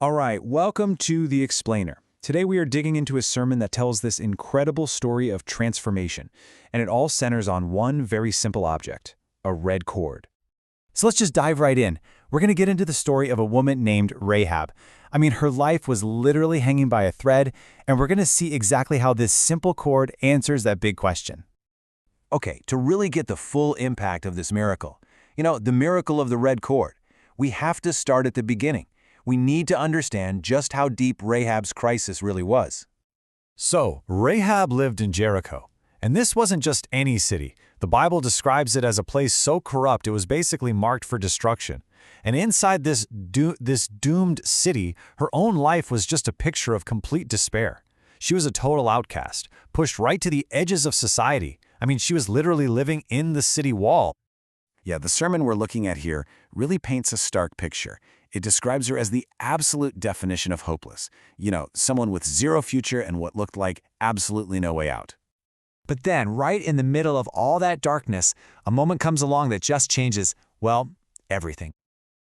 All right, welcome to The Explainer. Today we are digging into a sermon that tells this incredible story of transformation, and it all centers on one very simple object, a red cord. So let's just dive right in. We're going to get into the story of a woman named Rahab. Her life was literally hanging by a thread, and we're going to see exactly how this simple cord answers that big question. Okay, to really get the full impact of this miracle, the miracle of the red cord, we have to start at the beginning. We need to understand just how deep Rahab's crisis really was. So, Rahab lived in Jericho. And this wasn't just any city. The Bible describes it as a place so corrupt it was basically marked for destruction. And inside this doomed city, her own life was just a picture of complete despair. She was a total outcast, pushed right to the edges of society. She was literally living in the city wall. Yeah, the sermon we're looking at here really paints a stark picture. It describes her as the absolute definition of hopeless. Someone with zero future and what looked like absolutely no way out. But then, right in the middle of all that darkness, a moment comes along that just changes, everything.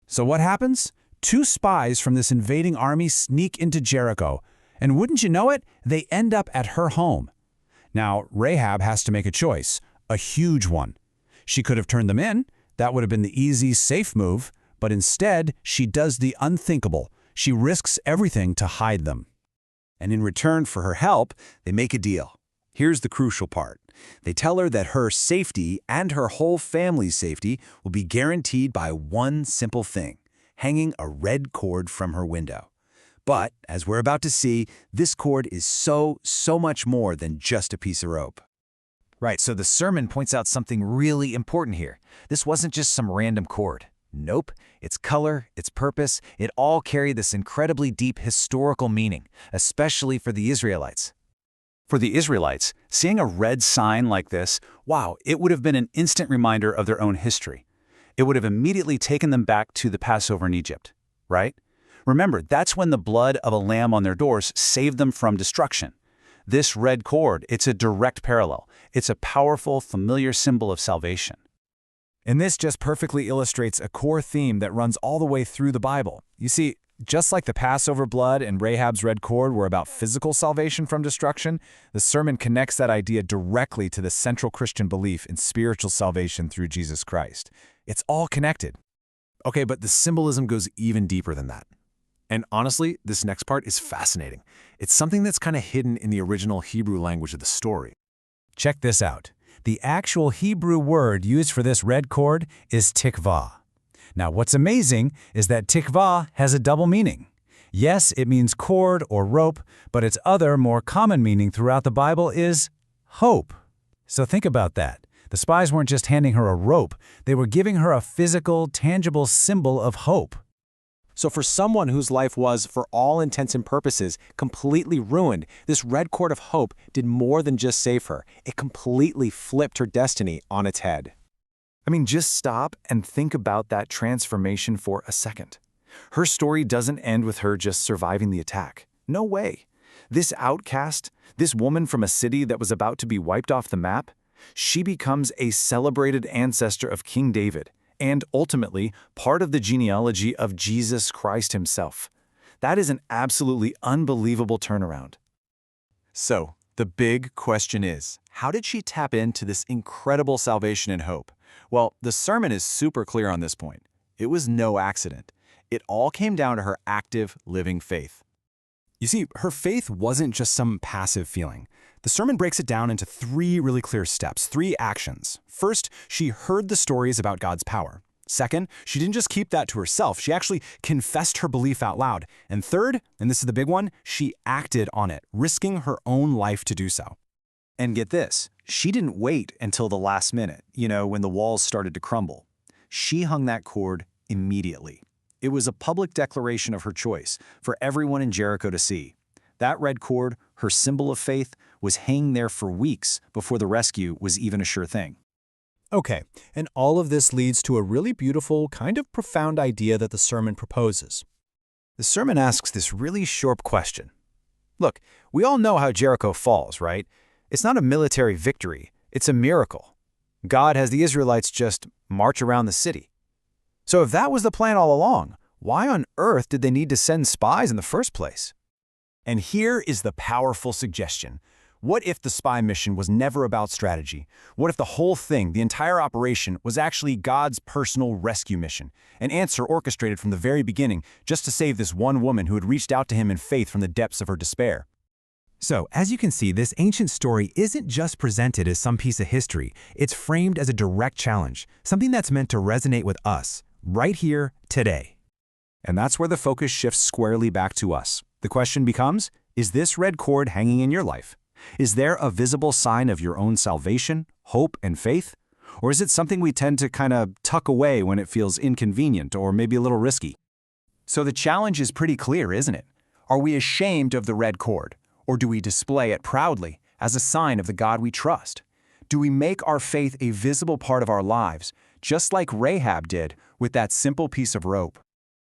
So what happens? 2 spies from this invading army sneak into Jericho, and wouldn't you know it, they end up at her home. Now, Rahab has to make a choice, a huge one. She could have turned them in. That would have been the easy, safe move. But instead, she does the unthinkable. She risks everything to hide them. And in return for her help, they make a deal. Here's the crucial part. They tell her that her safety and her whole family's safety will be guaranteed by one simple thing, hanging a red cord from her window. But, as we're about to see, this cord is so much more than just a piece of rope. Right, so the sermon points out something really important here. This wasn't just some random cord. Nope, its color, its purpose, it all carry this incredibly deep historical meaning, especially for the Israelites. For the Israelites, seeing a red sign like this, it would have been an instant reminder of their own history. It would have immediately taken them back to the Passover in Egypt, right? Remember, that's when the blood of a lamb on their doors saved them from destruction. This red cord, it's a direct parallel. It's a powerful, familiar symbol of salvation. And this just perfectly illustrates a core theme that runs all the way through the Bible. You see, just like the Passover blood and Rahab's red cord were about physical salvation from destruction, the sermon connects that idea directly to the central Christian belief in spiritual salvation through Jesus Christ. It's all connected. Okay, but the symbolism goes even deeper than that. And honestly, this next part is fascinating. It's something that's kind of hidden in the original Hebrew language of the story. Check this out. The actual Hebrew word used for this red cord is tikvah. Now, what's amazing is that tikvah has a double meaning. Yes, it means cord or rope, but its other, more common meaning throughout the Bible is hope. So think about that. The spies weren't just handing her a rope, they were giving her a physical, tangible symbol of hope. So for someone whose life was, for all intents and purposes, completely ruined, this red cord of hope did more than just save her. It completely flipped her destiny on its head. Just stop and think about that transformation for a second. Her story doesn't end with her just surviving the attack. No way. This outcast, this woman from a city that was about to be wiped off the map, she becomes a celebrated ancestor of King David, and ultimately part of the genealogy of Jesus Christ himself. That is an absolutely unbelievable turnaround. So, the big question is, how did she tap into this incredible salvation and hope? Well, the sermon is super clear on this point. It was no accident. It all came down to her active, living faith. You see, her faith wasn't just some passive feeling. The sermon breaks it down into 3 really clear steps, 3 actions. First, she heard the stories about God's power. Second, she didn't just keep that to herself. She actually confessed her belief out loud. And third, and this is the big one, she acted on it, risking her own life to do so. And get this, she didn't wait until the last minute, when the walls started to crumble. She hung that cord immediately. It was a public declaration of her choice for everyone in Jericho to see. That red cord, her symbol of faith, was hanging there for weeks before the rescue was even a sure thing. Okay, and all of this leads to a really beautiful, kind of profound idea that the sermon proposes. The sermon asks this really sharp question. Look, we all know how Jericho falls, right? It's not a military victory, it's a miracle. God has the Israelites just march around the city. So if that was the plan all along, Why on earth did they need to send spies in the first place? And here is the powerful suggestion. What if the spy mission was never about strategy? What if the whole thing, the entire operation, was actually God's personal rescue mission? An answer orchestrated from the very beginning just to save this one woman who had reached out to him in faith from the depths of her despair. So, as you can see, this ancient story isn't just presented as some piece of history. It's framed as a direct challenge, something that's meant to resonate with us, right here, today. And that's where the focus shifts squarely back to us. The question becomes, is this red cord hanging in your life? Is there a visible sign of your own salvation, hope, and faith? Or is it something we tend to kind of tuck away when it feels inconvenient or maybe a little risky? So the challenge is pretty clear, isn't it? Are we ashamed of the red cord? Or do we display it proudly as a sign of the God we trust? Do we make our faith a visible part of our lives, just like Rahab did with that simple piece of rope?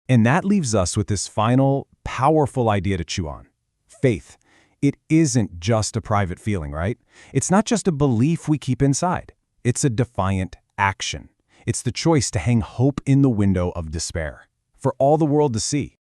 And that leaves us with this final, powerful idea to chew on. Faith. It isn't just a private feeling, right? It's not just a belief we keep inside. It's a defiant action. It's the choice to hang hope in the window of despair, for all the world to see.